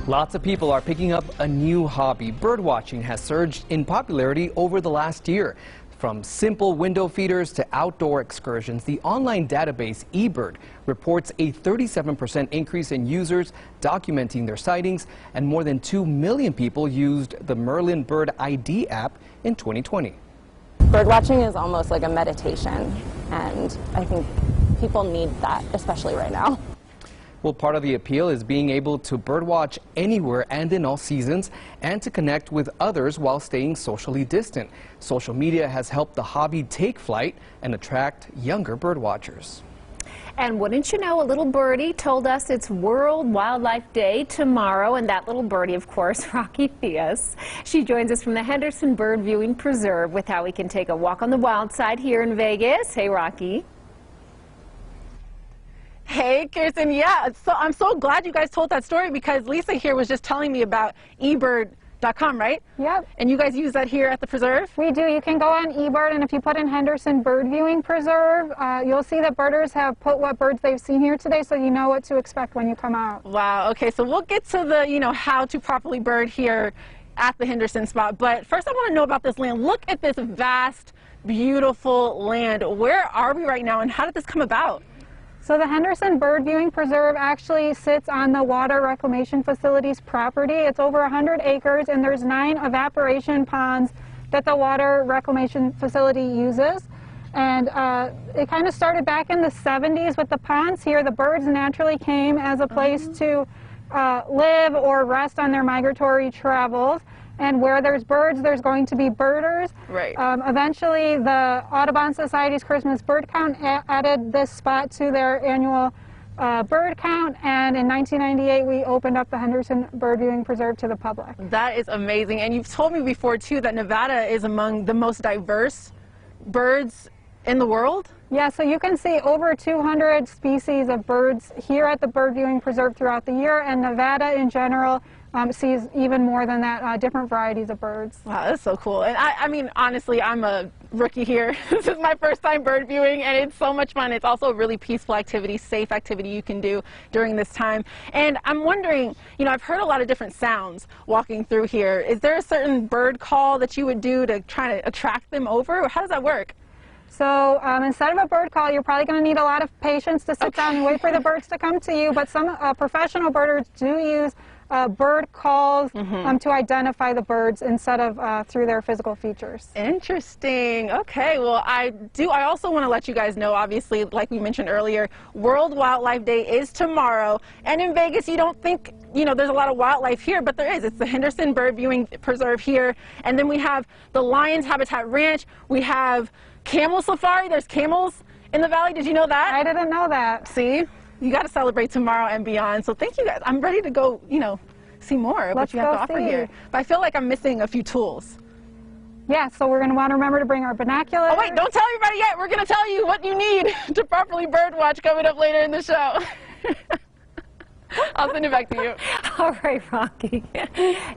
Lots of people are picking up a new hobby. Birdwatching has surged in popularity over the last year. From simple window feeders to outdoor excursions, the online database eBird reports a 37% increase in users documenting their sightings, and more than 2 million people used the Merlin Bird ID app in 2020. Birdwatching is almost like a meditation, and I think people need that, especially right now. Well, part of the appeal is being able to birdwatch anywhere and in all seasons, and to connect with others while staying socially distant. Social media has helped the hobby take flight and attract younger birdwatchers. And wouldn't you know, a little birdie told us it's World Wildlife Day tomorrow, and that little birdie, of course, Rocky Theus. She joins us from the Henderson Bird Viewing Preserve with how we can take a walk on the wild side here in Vegas. Hey, Rocky. Hey, Kirsten, yeah, so I'm so glad you guys told that story, because Lisa here was just telling me about eBird.com, right? Yep. And you guys use that here at the preserve? We do. You can go on eBird, and if you put in Henderson Bird Viewing Preserve, you'll see that birders have put what birds they've seen here today, so you know what to expect when you come out. Wow, okay, so we'll get to the, how to properly bird here at the Henderson spot. But first I want to know about this land. Look at this vast, beautiful land. Where are we right now, and how did this come about? So the Henderson Bird Viewing Preserve actually sits on the Water Reclamation Facility's property. It's over 100 acres, and there's 9 evaporation ponds that the Water Reclamation Facility uses. And it kind of started back in the 70s with the ponds here. The birds naturally came as a place to live or rest on their migratory travels. And where there's birds, there's going to be birders. Right. Eventually, the Audubon Society's Christmas bird count added this spot to their annual bird count, and in 1998 we opened up the Henderson Bird Viewing Preserve to the public. That is amazing. And you've told me before too that Nevada is among the most diverse birds in the world? Yeah, so you can see over 200 species of birds here at the Bird Viewing Preserve throughout the year, and Nevada in general sees even more than that, different varieties of birds. Wow, that's so cool. And I mean, honestly, I'm a rookie here. This is my first time bird viewing, and it's so much fun. It's also a really peaceful activity, safe activity you can do during this time. And I'm wondering, I've heard a lot of different sounds walking through here. Is there a certain bird call that you would do to try to attract them over? How does that work? So instead of a bird call, you're probably going to need a lot of patience to sit down and wait for the birds to come to you, but some professional birders do use bird calls to identify the birds instead of through their physical features. Interesting. Okay, well, I also want to let you guys know, obviously, like we mentioned earlier, World Wildlife Day is tomorrow, and in Vegas you don't think there's a lot of wildlife here, but there is. It's the Henderson Bird Viewing Preserve here, and then we have the Lions Habitat Ranch. We have camel safari. There's camels in the valley. Did you know that? I didn't know that. See? You got to celebrate tomorrow and beyond. So thank you guys. I'm ready to go, see more of what you have to offer here. But I feel like I'm missing a few tools. Yeah, so we're going to want to remember to bring our binoculars. Oh wait, don't tell everybody yet. We're going to tell you what you need to properly bird watch coming up later in the show. I'll send it back to you. All right, Rocky.